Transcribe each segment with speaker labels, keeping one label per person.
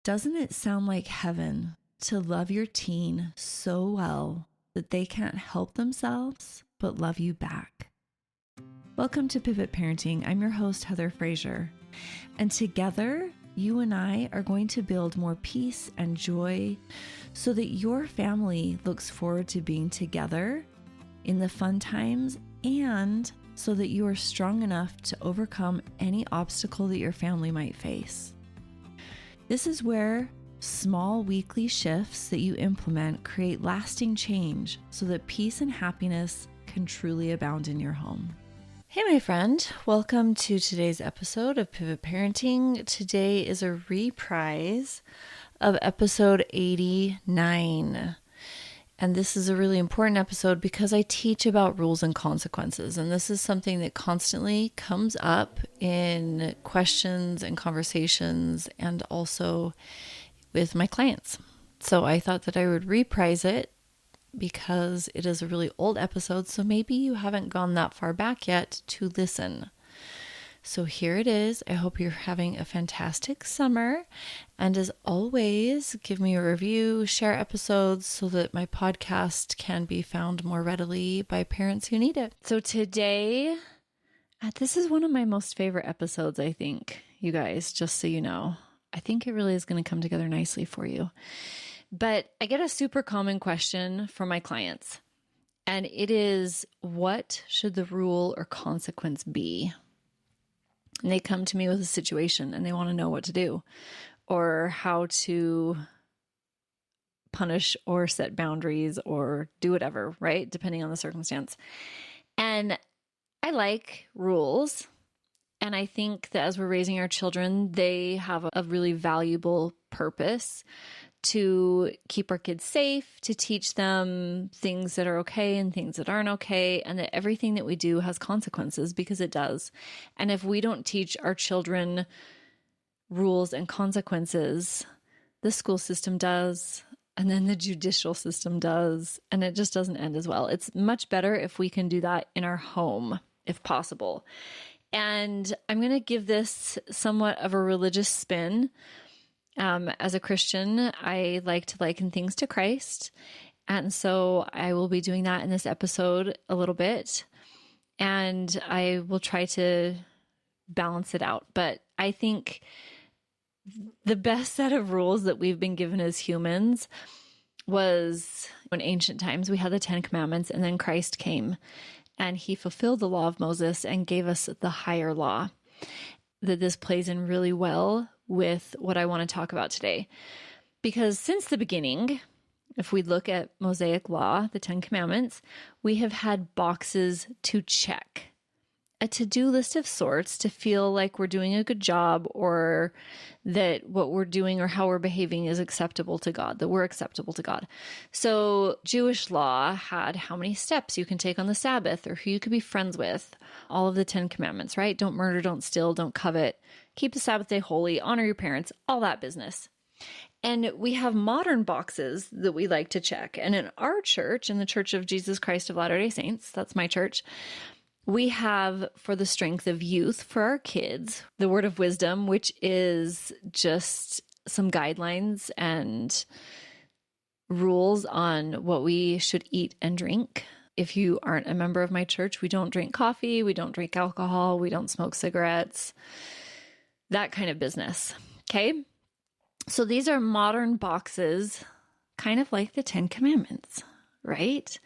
Speaker 1: Doesn't it sound like heaven to love your teen so well that they can't help themselves but love you back? Welcome to Pivot Parenting. I'm your host, Heather Frazier. And together, you and I are going to build more peace and joy so that your family looks forward to being together in the fun times and so that you are strong enough to overcome any obstacle that your family might face. This is where small weekly shifts that you implement create lasting change so that peace and happiness can truly abound in your home. Hey, my friend, welcome to today's episode of Pivot Parenting. Today is a reprise of episode 89. And this is a really important episode because I teach about rules and consequences. And this is something that constantly comes up in questions and conversations and also with my clients. So I thought that I would reprise it because it is a really old episode. So maybe you haven't gone that far back yet to listen. So here it is. I hope you're having a fantastic summer. And as always, give me a review, share episodes so that my podcast can be found more readily by parents who need it. So today, this is one of my most favorite episodes, I think, you guys, just so you know. I think it really is going to come together nicely for you. But I get a super common question from my clients, and it is, what should the rule or consequence be? And they come to me with a situation and they want to know what to do or how to punish or set boundaries or do whatever, right? Depending on the circumstance. And I like rules. And I think that as we're raising our children, they have a really valuable purpose to keep our kids safe, to teach them things that are okay and things that aren't okay, and that everything that we do has consequences, because it does. And if we don't teach our children rules and consequences, the school system does, and then the judicial system does, and it just doesn't end as well. It's much better if we can do that in our home, if possible. And I'm going to give this somewhat of a religious spin. As a Christian, I like to liken things to Christ. And so I will be doing that in this episode a little bit. And I will try to balance it out. But I think the best set of rules that we've been given as humans was in ancient times. We had the 10 Commandments, and then Christ came and he fulfilled the law of Moses and gave us the higher law. That this plays in really well with what I want to talk about today. Because since the beginning, if we look at Mosaic law, the 10 Commandments, we have had boxes to check. A to-do list of sorts to feel like we're doing a good job, or that what we're doing or how we're behaving is acceptable to God, that we're acceptable to God. So Jewish law had how many steps you can take on the Sabbath, or who you could be friends with, all of the 10 Commandments, right? Don't murder, don't steal, don't covet, keep the Sabbath day holy, honor your parents, all that business. And we have modern boxes that we like to check. And in our church, in the Church of Jesus Christ of Latter-day Saints, that's my church, we have, for the strength of youth, for our kids, the word of wisdom, which is just some guidelines and rules on what we should eat and drink. If you aren't a member of my church, we don't drink coffee, we don't drink alcohol, we don't smoke cigarettes, that kind of business. Okay? So these are modern boxes, kind of like the 10 Commandments, right?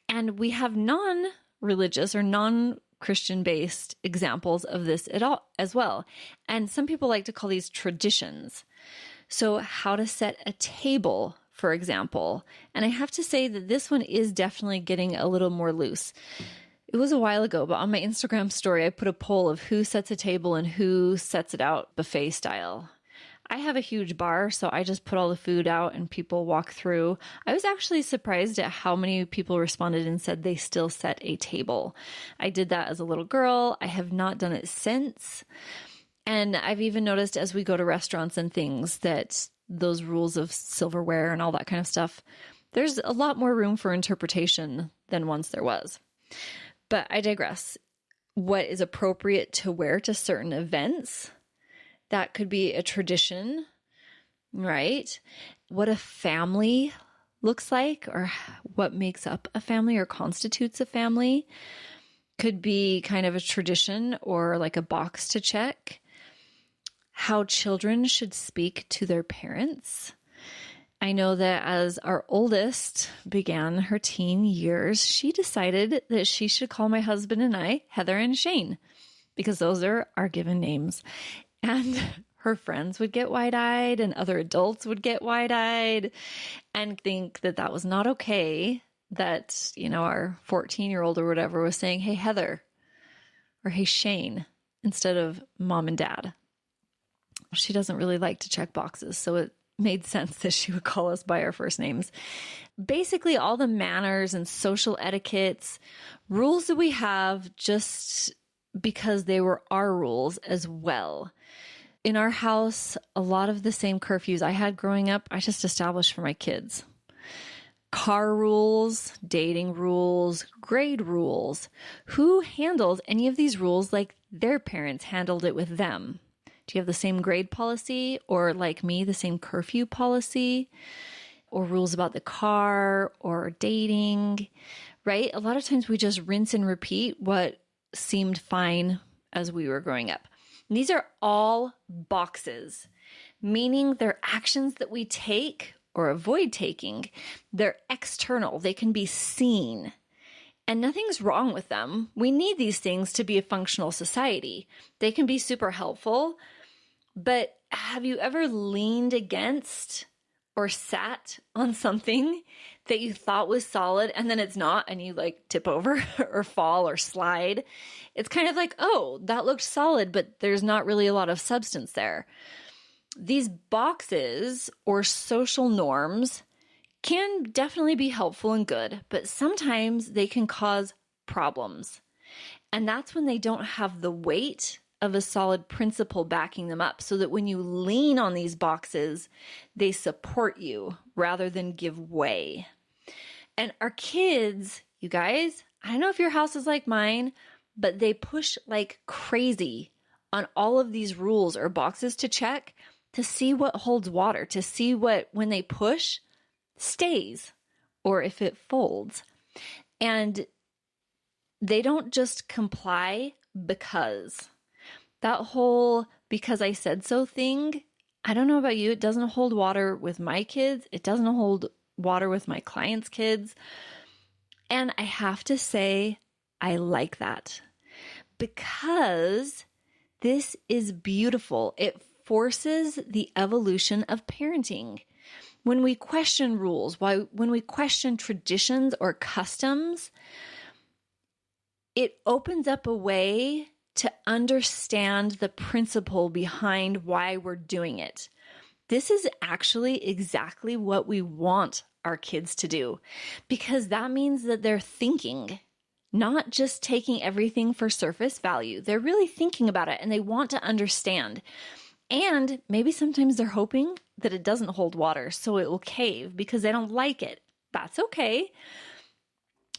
Speaker 1: And we have non-religious or non-Christian based examples of this at all as well. And some people like to call these traditions. So how to set a table, for example. And I have to say that this one is definitely getting a little more loose. It was a while ago, but on my Instagram story, I put a poll of who sets a table and who sets it out buffet style. I have a huge bar, so I just put all the food out and people walk through. I was actually surprised at how many people responded and said they still set a table. I did that as a little girl. I have not done it since. And I've even noticed as we go to restaurants and things that those rules of silverware and all that kind of stuff, there's a lot more room for interpretation than once there was. But I digress. What is appropriate to wear to certain events, that could be a tradition right? What a family looks like, or what makes up a family or constitutes a family, could be kind of a tradition or like a box to check. How children should speak to their parents. I know that as our oldest began her teen years, she decided that she should call my husband and I Heather and Shane, because those are our given names. And her friends would get wide-eyed and other adults would get wide-eyed and think that that was not okay, that, our 14-year-old or whatever was saying, hey, Heather, or hey, Shane, instead of mom and dad. She doesn't really like to check boxes, so it made sense that she would call us by our first names. Basically, all the manners and social etiquettes, rules that we have just because they were our rules as well. In our house, a lot of the same curfews I had growing up, I just established for my kids. Car rules, dating rules, grade rules. Who handled any of these rules like their parents handled it with them? Do you have the same grade policy, or like me, the same curfew policy, or rules about the car or dating, right? A lot of times we just rinse and repeat what seemed fine as we were growing up. And these are all boxes, meaning they're actions that we take or avoid taking. They're external. They can be seen. And nothing's wrong with them. We need these things to be a functional society. They can be super helpful. But have you ever leaned against or sat on something that you thought was solid and then it's not, and you like tip over or fall or slide? It's kind of like, oh, that looked solid, but there's not really a lot of substance there. These boxes or social norms can definitely be helpful and good, but sometimes they can cause problems. And that's when they don't have the weight of a solid principle backing them up, so that when you lean on these boxes, they support you rather than give way. And our kids, you guys, I don't know if your house is like mine, but they push like crazy on all of these rules or boxes to check to see what holds water, to see what, when they push, stays, or if it folds. And they don't just comply because. That whole because I said so thing, I don't know about you, it doesn't hold water with my kids. It doesn't hold water with my clients' kids. And I have to say, I like that, because this is beautiful. It forces the evolution of parenting. When we question rules, when we question traditions or customs, it opens up a way to understand the principle behind why we're doing it. This is actually exactly what we want our kids to do, because that means that they're thinking, not just taking everything for surface value. They're really thinking about it and they want to understand. And maybe sometimes they're hoping that it doesn't hold water, so it will cave because they don't like it. That's okay.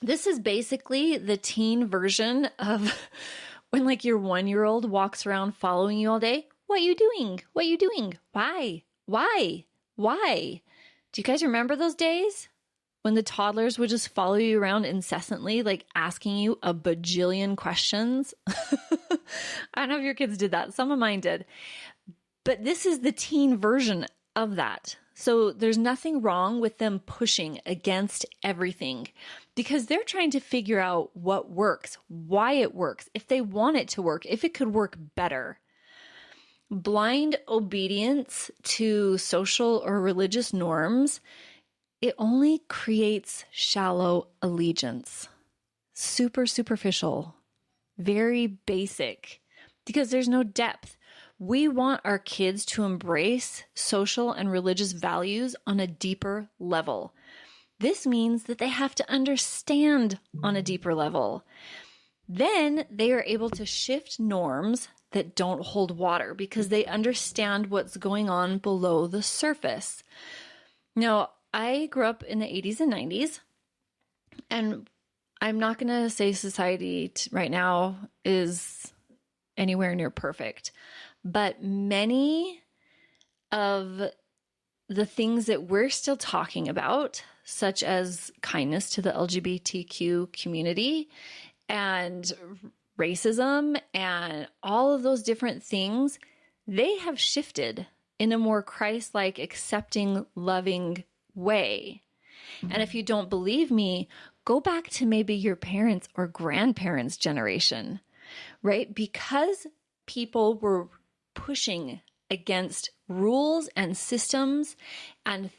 Speaker 1: This is basically the teen version of when like your 1-year-old walks around following you all day. What you doing? What you doing? Why? Why? Why? Do you guys remember those days when the toddlers would just follow you around incessantly, like asking you a bajillion questions? I don't know if your kids did that. Some of mine did. But this is the teen version of that. So there's nothing wrong with them pushing against everything, because they're trying to figure out what works, why it works, if they want it to work, if it could work better. Blind obedience to social or religious norms, it only creates shallow allegiance, super superficial, very basic, because there's no depth. We want our kids to embrace social and religious values on a deeper level. This means that they have to understand on a deeper level. Then they are able to shift norms that don't hold water because they understand what's going on below the surface. Now, I grew up in the 80s and 90s, and I'm not going to say society right now is anywhere near perfect. But many of the things that we're still talking about, such as kindness to the LGBTQ community and racism and all of those different things, they have shifted in a more Christ-like, accepting, loving way. And if you don't believe me, go back to maybe your parents' or grandparents' generation, right? Because people were pushing against rules and systems and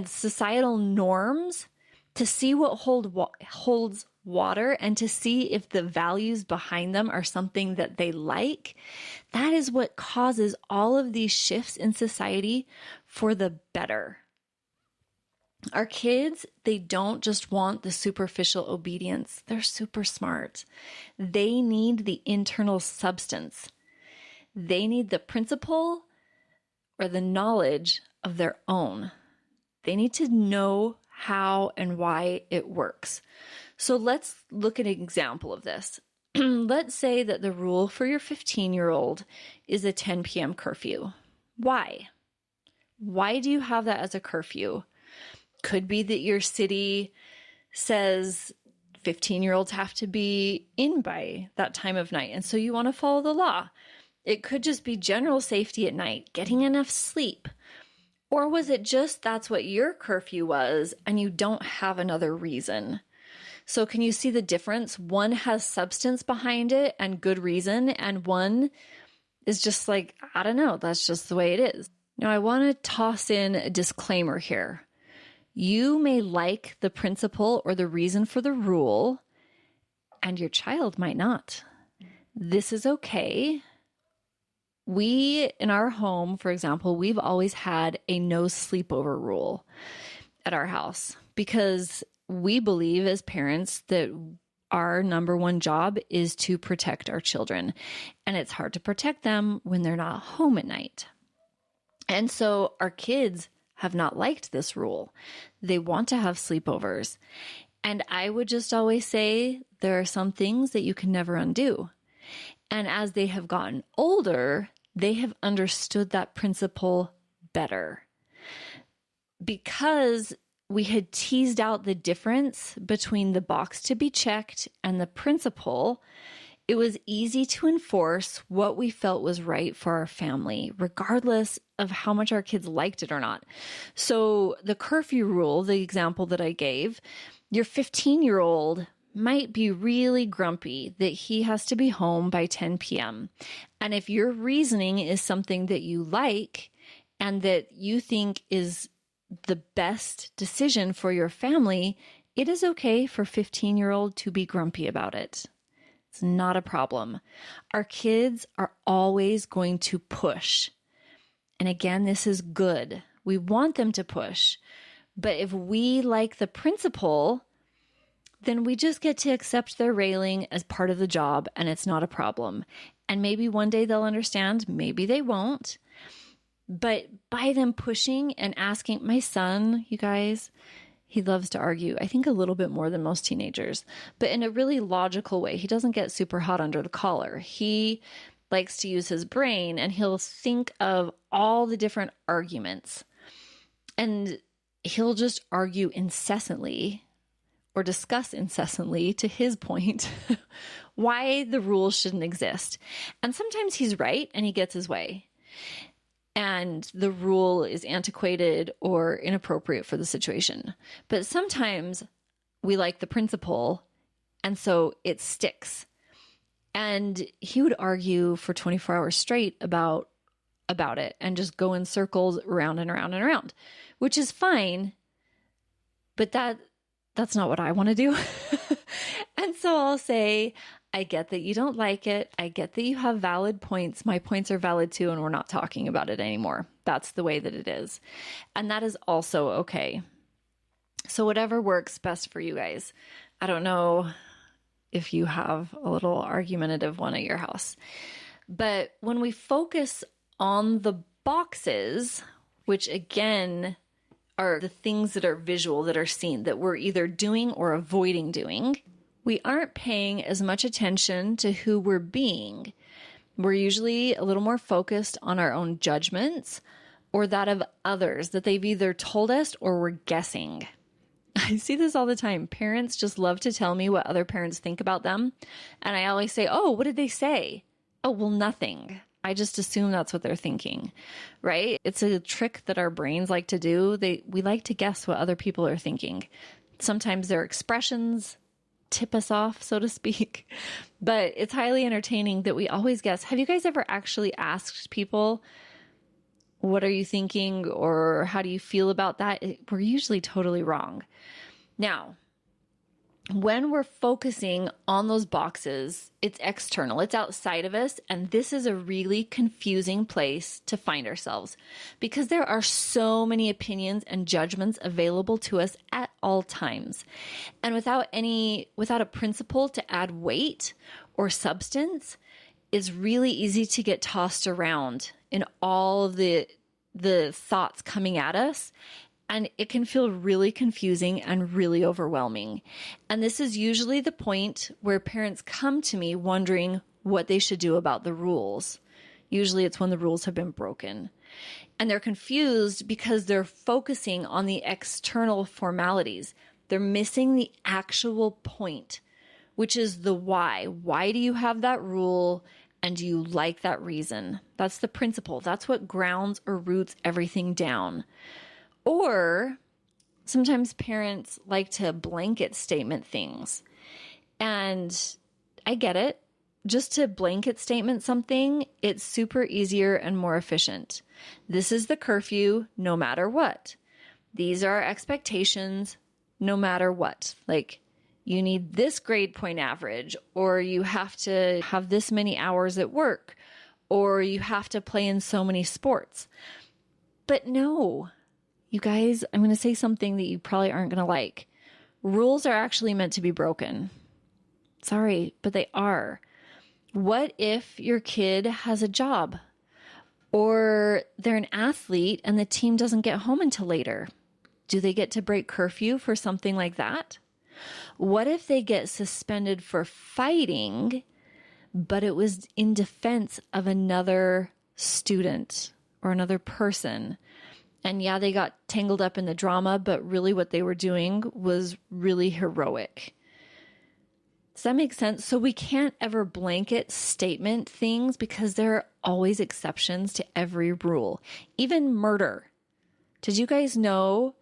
Speaker 1: societal norms to see what holds water and to see if the values behind them are something that they like. That is what causes all of these shifts in society for the better. Our kids, they don't just want the superficial obedience. They're super smart. They need the internal substance. They need the principle or the knowledge of their own. They need to know how and why it works. So let's look at an example of this. Let's say that the rule for your 15-year-old is a 10 p.m. curfew. Why? Why do you have that as a curfew? Could be that your city says 15-year-olds have to be in by that time of night, and so you want to follow the law. It could just be general safety at night, getting enough sleep. Or was it just that's what your curfew was and you don't have another reason? So can you see the difference? One has substance behind it and good reason, and one is just like, I don't know, that's just the way it is. Now, I want to toss in a disclaimer here. You may like the principle or the reason for the rule, and your child might not. This is okay. We, in our home, for example, we've always had a no sleepover rule at our house because we believe as parents that our number one job is to protect our children. And it's hard to protect them when they're not home at night. And so our kids have not liked this rule. They want to have sleepovers. And I would just always say there are some things that you can never undo. And as they have gotten older, they have understood that principle better. Because we had teased out the difference between the box to be checked and the principle, it was easy to enforce what we felt was right for our family, regardless of how much our kids liked it or not. So the curfew rule, the example that I gave, your 15-year-old might be really grumpy that he has to be home by 10 p.m. And if your reasoning is something that you like and that you think is the best decision for your family, it is okay for 15-year-old to be grumpy about it. It's not a problem. Our kids are always going to push. And again, this is good. We want them to push. But if we like the principle, then we just get to accept their railing as part of the job, and it's not a problem. And maybe one day they'll understand, maybe they won't. But by them pushing and asking, my son, you guys, he loves to argue, I think a little bit more than most teenagers, but in a really logical way. He doesn't get super hot under the collar. He likes to use his brain, and he'll think of all the different arguments. And he'll just argue incessantly or discuss incessantly to his point why the rules shouldn't exist. And sometimes he's right and he gets his way. And the rule is antiquated or inappropriate for the situation. But sometimes we like the principle, and so it sticks. And he would argue for 24 hours straight about it and just go in circles around and around and around, which is fine. But that's not what I want to do. And so I'll say, I get that you don't like it. I get that you have valid points. My points are valid too, and we're not talking about it anymore. That's the way that it is. And that is also okay. So whatever works best for you guys. I don't know if you have a little argumentative one at your house. But when we focus on the boxes, which again are the things that are visual, that are seen, that we're either doing or avoiding doing, we aren't paying as much attention to who we're being. We're usually a little more focused on our own judgments, or that of others that they've either told us or we're guessing. I see this all the time. Parents just love to tell me what other parents think about them. And I always say, oh, what did they say? Oh, well, nothing. I just assume that's what they're thinking, right? It's a trick that our brains like to do. We like to guess what other people are thinking. Sometimes their expressions tip us off, so to speak, but it's highly entertaining that we always guess. Have you guys ever actually asked people, what are you thinking, or how do you feel about that? We're usually totally wrong. Now, when we're focusing on those boxes, it's external, it's outside of us. And this is a really confusing place to find ourselves because there are so many opinions and judgments available to us at all times. And without a principle to add weight or substance, it's really easy to get tossed around in all of the thoughts coming at us. And it can feel really confusing and really overwhelming. And this is usually the point where parents come to me wondering what they should do about the rules. Usually it's when the rules have been broken. And they're confused because they're focusing on the external formalities. They're missing the actual point, which is the why. Why do you have that rule? And do you like that reason? That's the principle. That's what grounds or roots everything down. Or sometimes parents like to blanket statement things. And I get it. Just to blanket statement something, it's super easier and more efficient. This is the curfew, no matter what. These are our expectations, no matter what. Like, you need this grade point average, or you have to have this many hours at work, or you have to play in so many sports. But no, you guys, I'm going to say something that you probably aren't going to like. Rules are actually meant to be broken. Sorry, but they are. What if your kid has a job, or they're an athlete and the team doesn't get home until later? Do they get to break curfew for something like that? What if they get suspended for fighting, but it was in defense of another student or another person? And yeah, they got tangled up in the drama, but really what they were doing was really heroic. Does that make sense? So we can't ever blanket statement things because there are always exceptions to every rule. Even murder. Did you guys know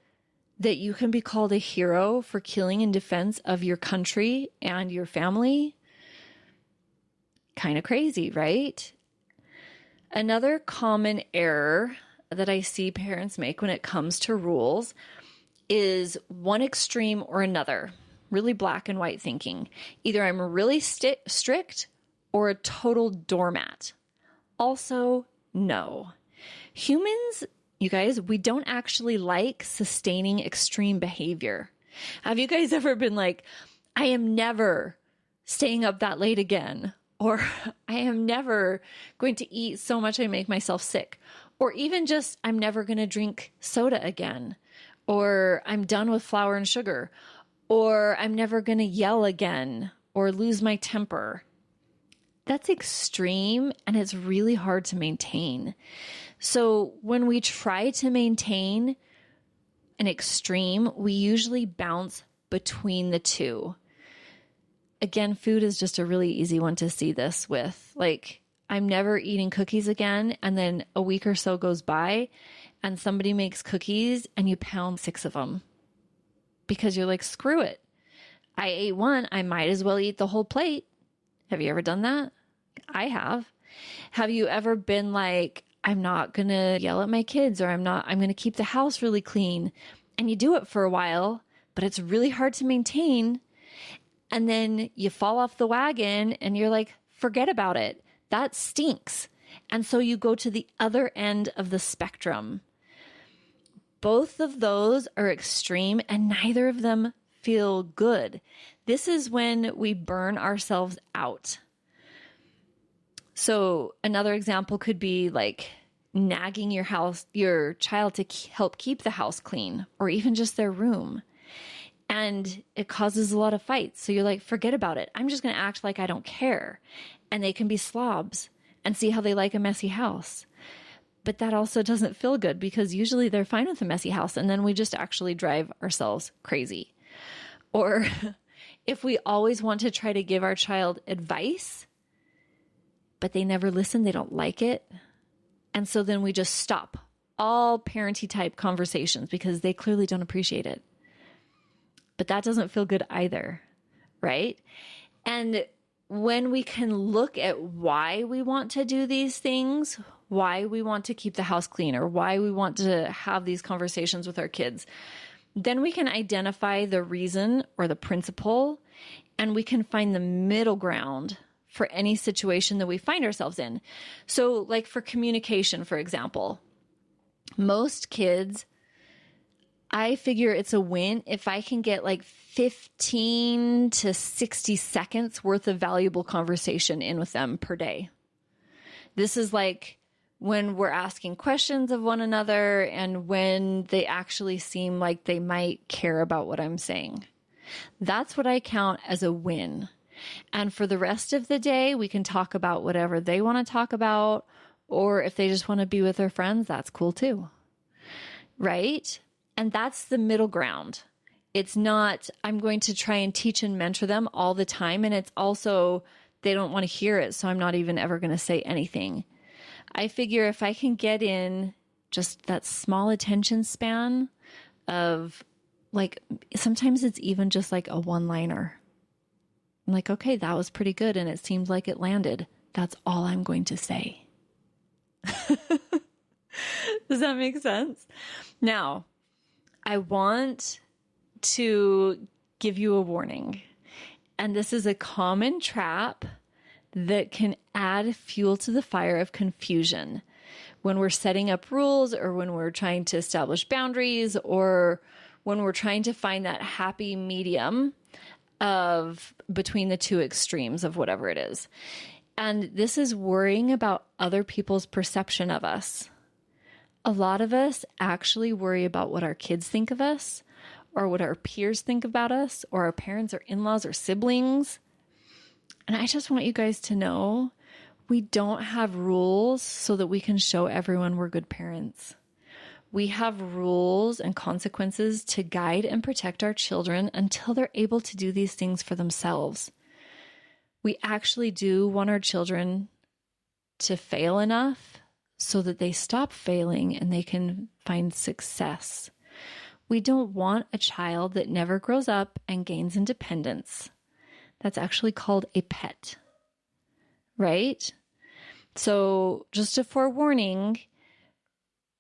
Speaker 1: that you can be called a hero for killing in defense of your country and your family? Kind of crazy, right? Another common error that I see parents make when it comes to rules is one extreme or another. Really black and white thinking. Either I'm really strict or a total doormat. Also, no. Humans, you guys, we don't actually like sustaining extreme behavior. Have you guys ever been like, I am never staying up that late again? Or I am never going to eat so much I make myself sick? Or even just, I'm never going to drink soda again. Or I'm done with flour and sugar. Or I'm never going to yell again or lose my temper. That's extreme and it's really hard to maintain. So when we try to maintain an extreme, we usually bounce between the two. Again, food is just a really easy one to see this with. Like, I'm never eating cookies again. And then a week or so goes by and somebody makes cookies and you pound 6 of them. Because you're like, screw it. I ate one. I might as well eat the whole plate. Have you ever done that? I have. Have you ever been like, I'm not going to yell at my kids, or I'm going to keep the house really clean. And you do it for a while, but it's really hard to maintain. And then you fall off the wagon and you're like, forget about it. That stinks. And so you go to the other end of the spectrum. Both of those are extreme and neither of them feel good. This is when we burn ourselves out. So another example could be like nagging your child to help keep the house clean, or even just their room. And it causes a lot of fights. So you're like, forget about it. I'm just going to act like I don't care. And they can be slobs and see how they like a messy house. But that also doesn't feel good because usually they're fine with a messy house and then we just actually drive ourselves crazy. Or if we always want to try to give our child advice, but they never listen, they don't like it. And so then we just stop all parenting type conversations because they clearly don't appreciate it. But that doesn't feel good either, right? And when we can look at why we want to do these things, why we want to keep the house clean, or why we want to have these conversations with our kids, then we can identify the reason or the principle, and we can find the middle ground for any situation that we find ourselves in. So like for communication, for example, most kids, I figure it's a win if I can get like 15 to 60 seconds worth of valuable conversation in with them per day. This is like when we're asking questions of one another and when they actually seem like they might care about what I'm saying. That's what I count as a win. And for the rest of the day, we can talk about whatever they want to talk about, or if they just want to be with their friends, that's cool too. Right? And that's the middle ground. It's not, I'm going to try and teach and mentor them all the time. And it's also, they don't want to hear it. So I'm not even ever going to say anything. I figure if I can get in just that small attention span of like, sometimes it's even just like a one-liner. I'm like, okay, that was pretty good. And it seems like it landed. That's all I'm going to say. Does that make sense? Now, I want to give you a warning. And this is a common trap that can add fuel to the fire of confusion when we're setting up rules, or when we're trying to establish boundaries, or when we're trying to find that happy medium of between the two extremes of whatever it is. And this is worrying about other people's perception of us. A lot of us actually worry about what our kids think of us, or what our peers think about us, or our parents or in-laws or siblings. And I just want you guys to know, we don't have rules so that we can show everyone we're good parents. We have rules and consequences to guide and protect our children until they're able to do these things for themselves. We actually do want our children to fail enough so that they stop failing and they can find success. We don't want a child that never grows up and gains independence. That's actually called a pet, right? So just a forewarning,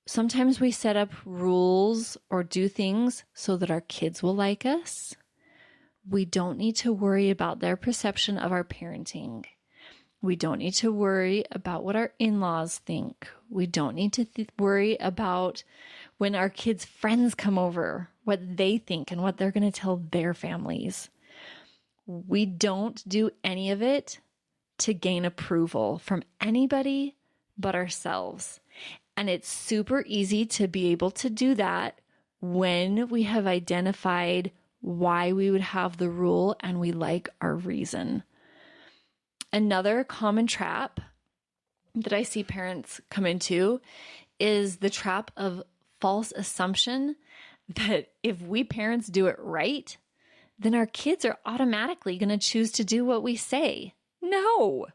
Speaker 1: sometimes we set up rules or do things so that our kids will like us. We don't need to worry about their perception of our parenting. We don't need to worry about what our in-laws think. We don't need to worry about when our kids' friends come over, what they think and what they're going to tell their families. We don't do any of it to gain approval from anybody but ourselves. And it's super easy to be able to do that when we have identified why we would have the rule and we like our reason. Another common trap that I see parents come into is the trap of false assumption that if we parents do it right, then our kids are automatically going to choose to do what we say. No.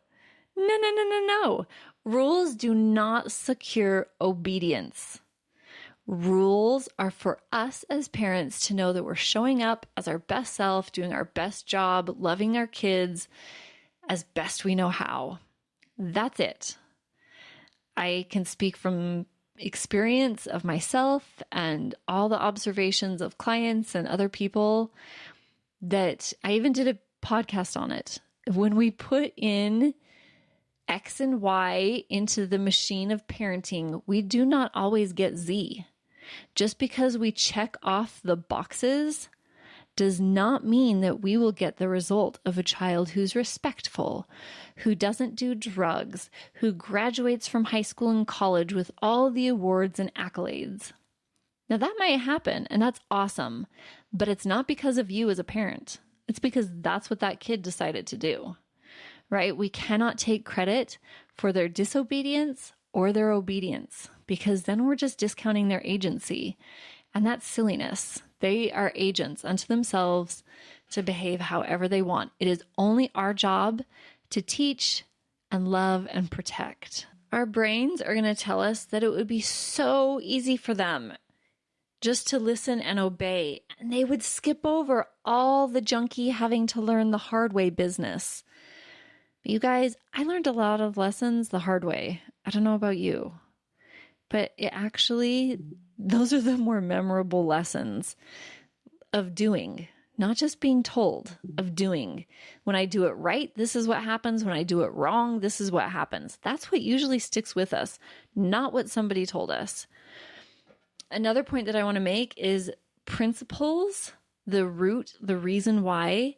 Speaker 1: Rules do not secure obedience. Rules are for us as parents to know that we're showing up as our best self, doing our best job, loving our kids as best we know how. That's it. I can speak from experience of myself and all the observations of clients and other people that I even did a podcast on it. When we put in X and Y into the machine of parenting, we do not always get Z. Just because we check off the boxes does not mean that we will get the result of a child who's respectful, who doesn't do drugs, who graduates from high school and college with all the awards and accolades. Now that might happen, and that's awesome, but it's not because of you as a parent. It's because that's what that kid decided to do, right? We cannot take credit for their disobedience or their obedience because then we're just discounting their agency. And that's silliness. They are agents unto themselves to behave however they want. It is only our job to teach and love and protect. Our brains are going to tell us that it would be so easy for them just to listen and obey. And they would skip over all the junky having to learn the hard way business. But you guys, I learned a lot of lessons the hard way. I don't know about you, but those are the more memorable lessons of doing, not just being told, of doing. When I do it right, this is what happens. When I do it wrong, this is what happens. That's what usually sticks with us, not what somebody told us. Another point that I want to make is principles, the root, the reason why.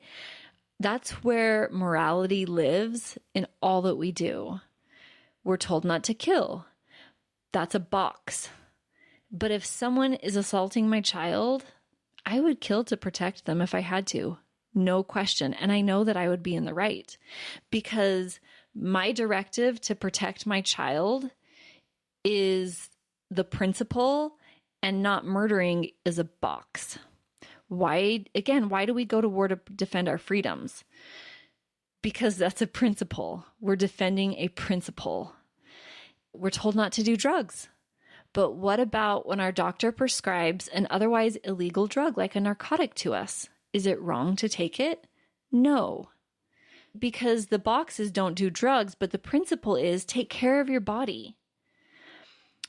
Speaker 1: That's where morality lives in all that we do. We're told not to kill. That's a box. But if someone is assaulting my child, I would kill to protect them if I had to. No question. And I know that I would be in the right because my directive to protect my child is the principle and not murdering is a box. Why do we go to war to defend our freedoms? Because that's a principle. We're defending a principle. We're told not to do drugs. But what about when our doctor prescribes an otherwise illegal drug like a narcotic to us? Is it wrong to take it? No. Because the box is don't do drugs, but the principle is take care of your body.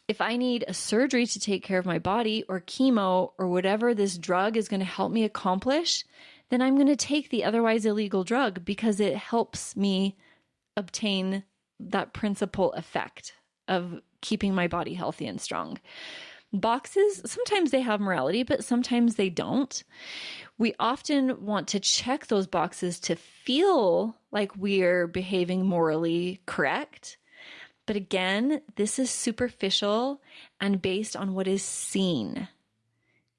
Speaker 1: If I need a surgery to take care of my body or chemo or whatever this drug is going to help me accomplish, then I'm going to take the otherwise illegal drug because it helps me obtain that principal effect of keeping my body healthy and strong. Boxes, sometimes they have morality, but sometimes they don't. We often want to check those boxes to feel like we're behaving morally correct. But again, this is superficial and based on what is seen.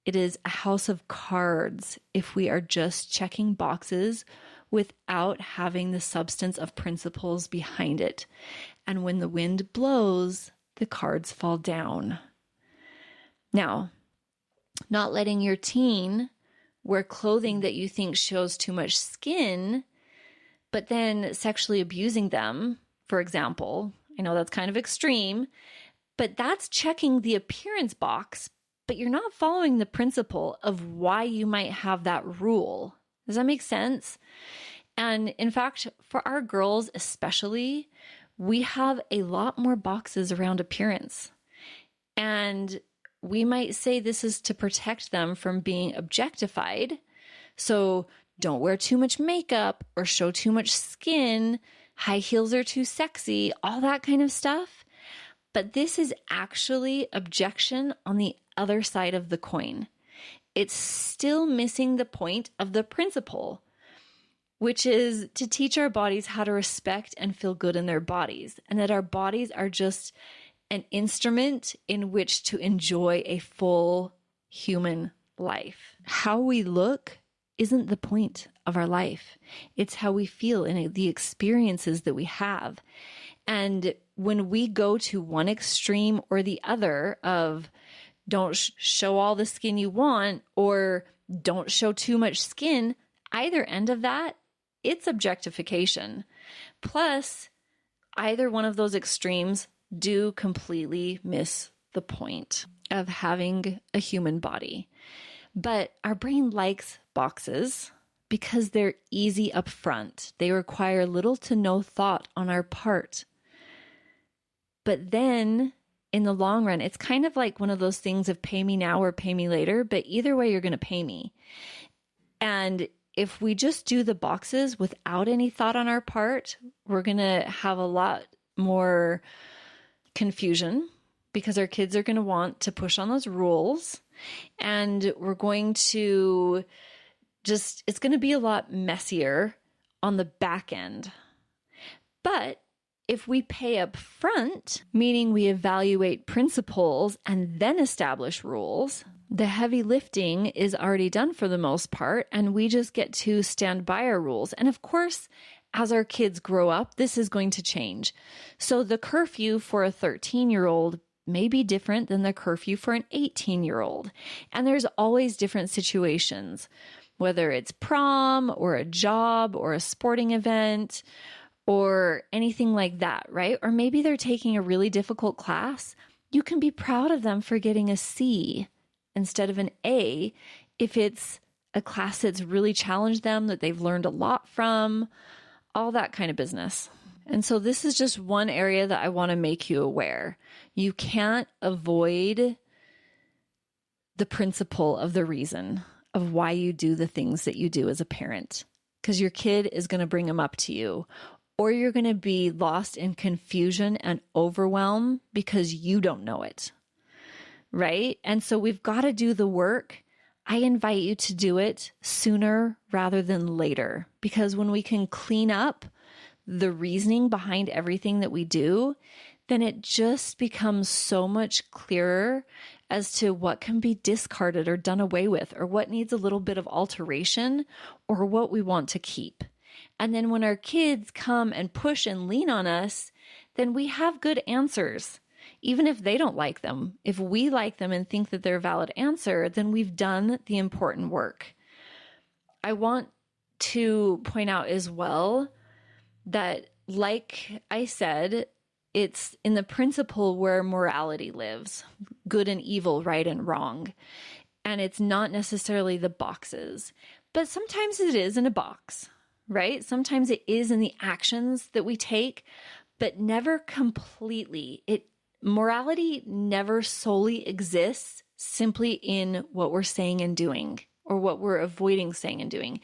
Speaker 1: It is a house of cards if we are just checking boxes without having the substance of principles behind it. And when the wind blows, the cards fall down. Now, not letting your teen wear clothing that you think shows too much skin, but then sexually abusing them, for example. I know that's kind of extreme, but that's checking the appearance box, but you're not following the principle of why you might have that rule. Does that make sense? And in fact, for our girls especially, we have a lot more boxes around appearance. And we might say this is to protect them from being objectified. So don't wear too much makeup or show too much skin. High heels are too sexy, all that kind of stuff. But this is actually objection on the other side of the coin. It's still missing the point of the principle, which is to teach our bodies how to respect and feel good in their bodies, and that our bodies are just an instrument in which to enjoy a full human life. How we look isn't the point of our life. It's how we feel and the experiences that we have. And when we go to one extreme or the other of don't show all the skin you want or don't show too much skin, either end of that, it's objectification. Plus, either one of those extremes do completely miss the point of having a human body. But our brain likes boxes because they're easy up front. They require little to no thought on our part. But then in the long run, it's kind of like one of those things of pay me now or pay me later, but either way, you're going to pay me. And if we just do the boxes without any thought on our part, we're going to have a lot more confusion because our kids are going to want to push on those rules, and we're going to it's going to be a lot messier on the back end. But if we pay up front, meaning we evaluate principles and then establish rules, the heavy lifting is already done for the most part, and we just get to stand by our rules. And of course, as our kids grow up, this is going to change. So the curfew for a 13-year-old may be different than the curfew for an 18-year-old. And there's always different situations, whether it's prom or a job or a sporting event or anything like that, right? Or maybe they're taking a really difficult class. You can be proud of them for getting a C instead of an A if it's a class that's really challenged them, that they've learned a lot from, all that kind of business. And so this is just one area that I want to make you aware. You can't avoid the principle of the reason of why you do the things that you do as a parent, because your kid is going to bring them up to you, or you're going to be lost in confusion and overwhelm because you don't know it, right? And so we've got to do the work. I invite you to do it sooner rather than later, because when we can clean up the reasoning behind everything that we do, then it just becomes so much clearer as to what can be discarded or done away with, or what needs a little bit of alteration, or what we want to keep. And then when our kids come and push and lean on us, then we have good answers. Even if they don't like them, if we like them and think that they're a valid answer, then we've done the important work. I want to point out as well that, like I said, it's in the principle where morality lives, good and evil, right and wrong. And it's not necessarily the boxes, but sometimes it is in a box, right? Sometimes it is in the actions that we take, but never completely. Morality never solely exists simply in what we're saying and doing, or what we're avoiding saying and doing.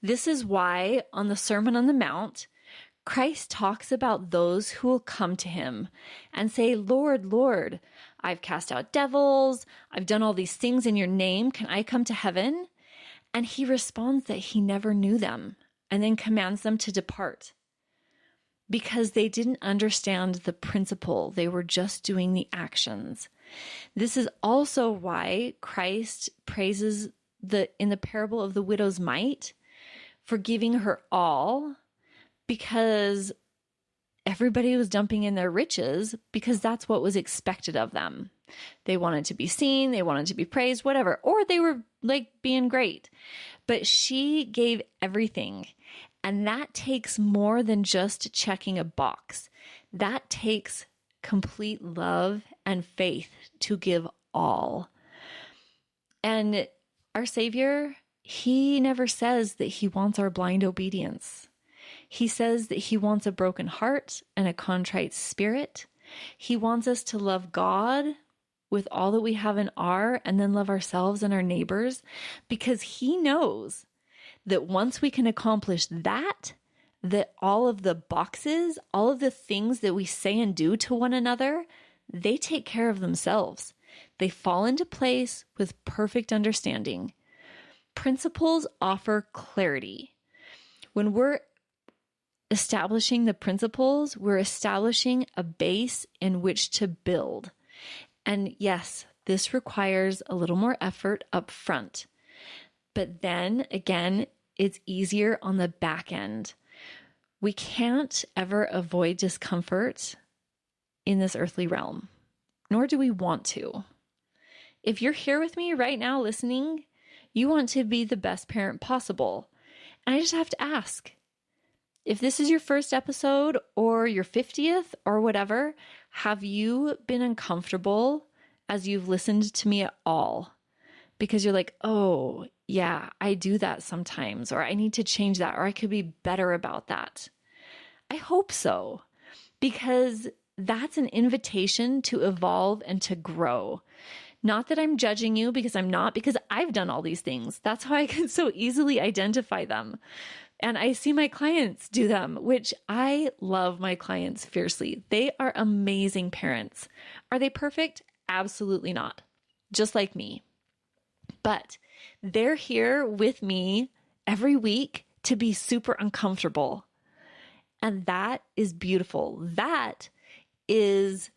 Speaker 1: This is why on the Sermon on the Mount, Christ talks about those who will come to him and say, Lord, Lord, I've cast out devils. I've done all these things in your name. Can I come to heaven? And he responds that he never knew them, and then commands them to depart, because they didn't understand the principle. They were just doing the actions. This is also why Christ praises in the parable of the widow's mite for giving her all, because everybody was dumping in their riches because that's what was expected of them. They wanted to be seen, they wanted to be praised, whatever, or they were like being great. But she gave everything. And that takes more than just checking a box. That takes complete love and faith to give all. And our Savior, he never says that he wants our blind obedience. He says that he wants a broken heart and a contrite spirit. He wants us to love God with all that we have and are, and then love ourselves and our neighbors, because he knows that once we can accomplish that all of the boxes, all of the things that we say and do to one another, they take care of themselves. They fall into place with perfect understanding. Principles offer clarity. When we're establishing the principles, we're establishing a base in which to build. And yes, this requires a little more effort up front. But then again, it's easier on the back end. We can't ever avoid discomfort in this earthly realm, nor do we want to. If you're here with me right now listening, you want to be the best parent possible. And I just have to ask, if this is your first episode or your 50th or whatever, have you been uncomfortable as you've listened to me at all? Because you're like, oh, yeah, I do that sometimes, or I need to change that, or I could be better about that. I hope so, because that's an invitation to evolve and to grow. Not that I'm judging you, because I'm not, because I've done all these things. That's how I can so easily identify them. And I see my clients do them, which I love my clients fiercely. They are amazing parents. Are they perfect? Absolutely not. Just like me. But they're here with me every week to be super uncomfortable. And that is beautiful. That is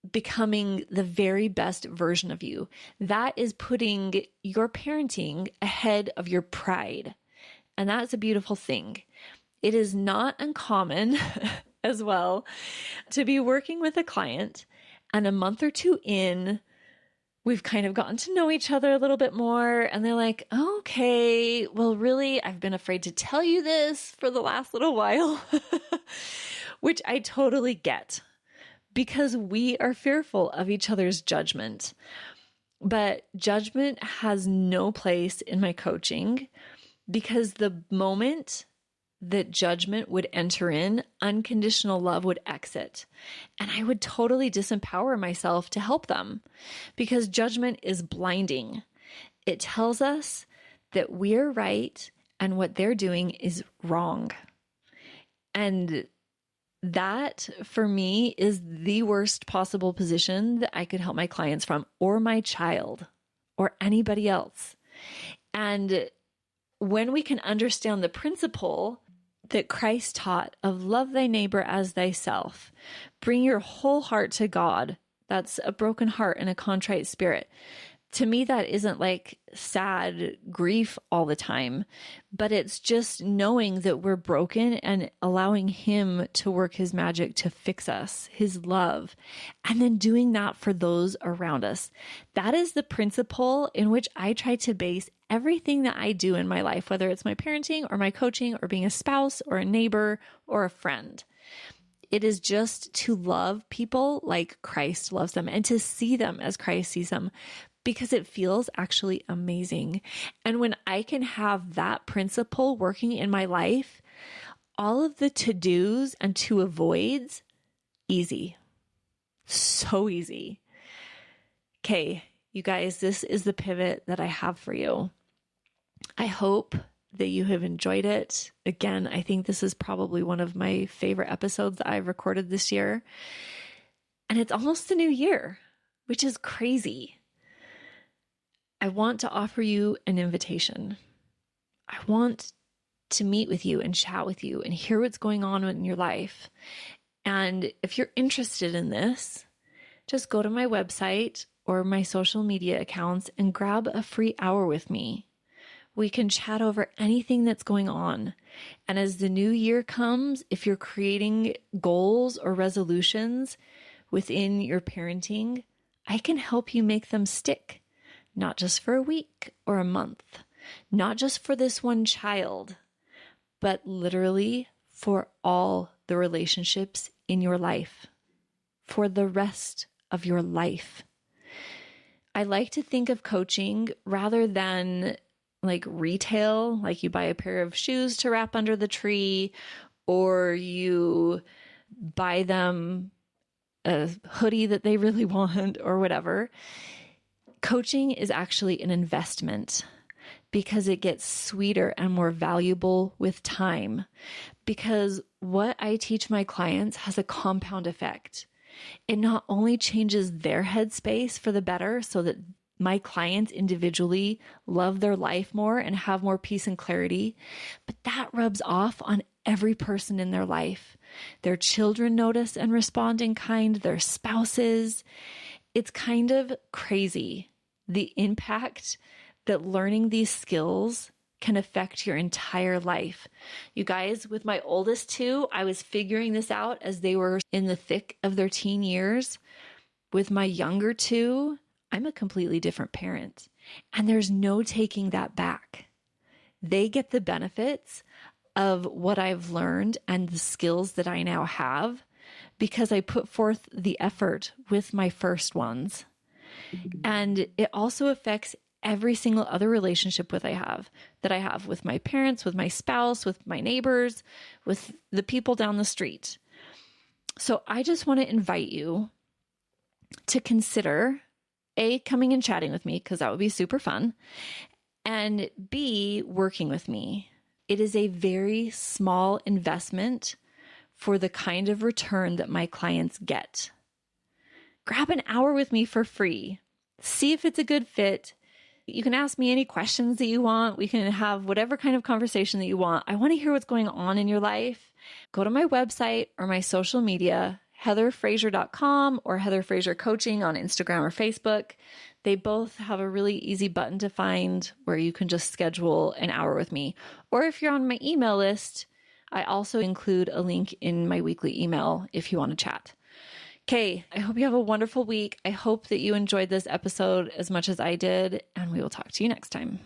Speaker 1: becoming the very best version of you. That is putting your parenting ahead of your pride. And that's a beautiful thing. It is not uncommon as well to be working with a client And a month or two in, we've kind of gotten to know each other a little bit more. And they're like, okay, well, really, I've been afraid to tell you this for the last little while, which I totally get because we are fearful of each other's judgment. But judgment has no place in my coaching because the moment that judgment would enter in, unconditional love would exit. And I would totally disempower myself to help them because judgment is blinding. It tells us that we're right and what they're doing is wrong. And that for me is the worst possible position that I could help my clients from, or my child, or anybody else. And when we can understand the principle that Christ taught of love thy neighbor as thyself, bring your whole heart to God. That's a broken heart and a contrite spirit. To me, that isn't like sad grief all the time, but it's just knowing that we're broken and allowing him to work his magic to fix us, his love, and then doing that for those around us. That is the principle in which I try to base everything that I do in my life, whether it's my parenting or my coaching or being a spouse or a neighbor or a friend. It is just to love people like Christ loves them and to see them as Christ sees them, because it feels actually amazing. And when I can have that principle working in my life, all of the to-dos and to-avoids, easy. So easy. Okay, you guys, this is the pivot that I have for you. I hope that you have enjoyed it. Again, I think this is probably one of my favorite episodes that I've recorded this year. And it's almost the new year, which is crazy. I want to offer you an invitation. I want to meet with you and chat with you and hear what's going on in your life. And if you're interested in this, just go to my website or my social media accounts and grab a free hour with me. We can chat over anything that's going on. And as the new year comes, if you're creating goals or resolutions within your parenting, I can help you make them stick. Not just for a week or a month, not just for this one child, but literally for all the relationships in your life, for the rest of your life. I like to think of coaching rather than like retail, like you buy a pair of shoes to wrap under the tree, or you buy them a hoodie that they really want or whatever. Coaching is actually an investment because it gets sweeter and more valuable with time. Because what I teach my clients has a compound effect. It not only changes their headspace for the better so that my clients individually love their life more and have more peace and clarity, but that rubs off on every person in their life. Their children notice and respond in kind, their spouses. It's kind of crazy the impact that learning these skills can affect your entire life. You guys, with my oldest two, I was figuring this out as they were in the thick of their teen years. With my younger two, I'm a completely different parent, and there's no taking that back. They get the benefits of what I've learned and the skills that I now have because I put forth the effort with my first ones. And it also affects every single other relationship that I have with my parents, with my spouse, with my neighbors, with the people down the street. So I just want to invite you to consider A, coming and chatting with me, because that would be super fun, and B, working with me. It is a very small investment for the kind of return that my clients get. Grab an hour with me for free. See if it's a good fit. You can ask me any questions that you want. We can have whatever kind of conversation that you want. I want to hear what's going on in your life. Go to my website or my social media, heatherfraser.com or Heather Fraser Coaching on Instagram or Facebook. They both have a really easy button to find where you can just schedule an hour with me. Or if you're on my email list, I also include a link in my weekly email if you want to chat. Okay, I hope you have a wonderful week. I hope that you enjoyed this episode as much as I did, and we will talk to you next time.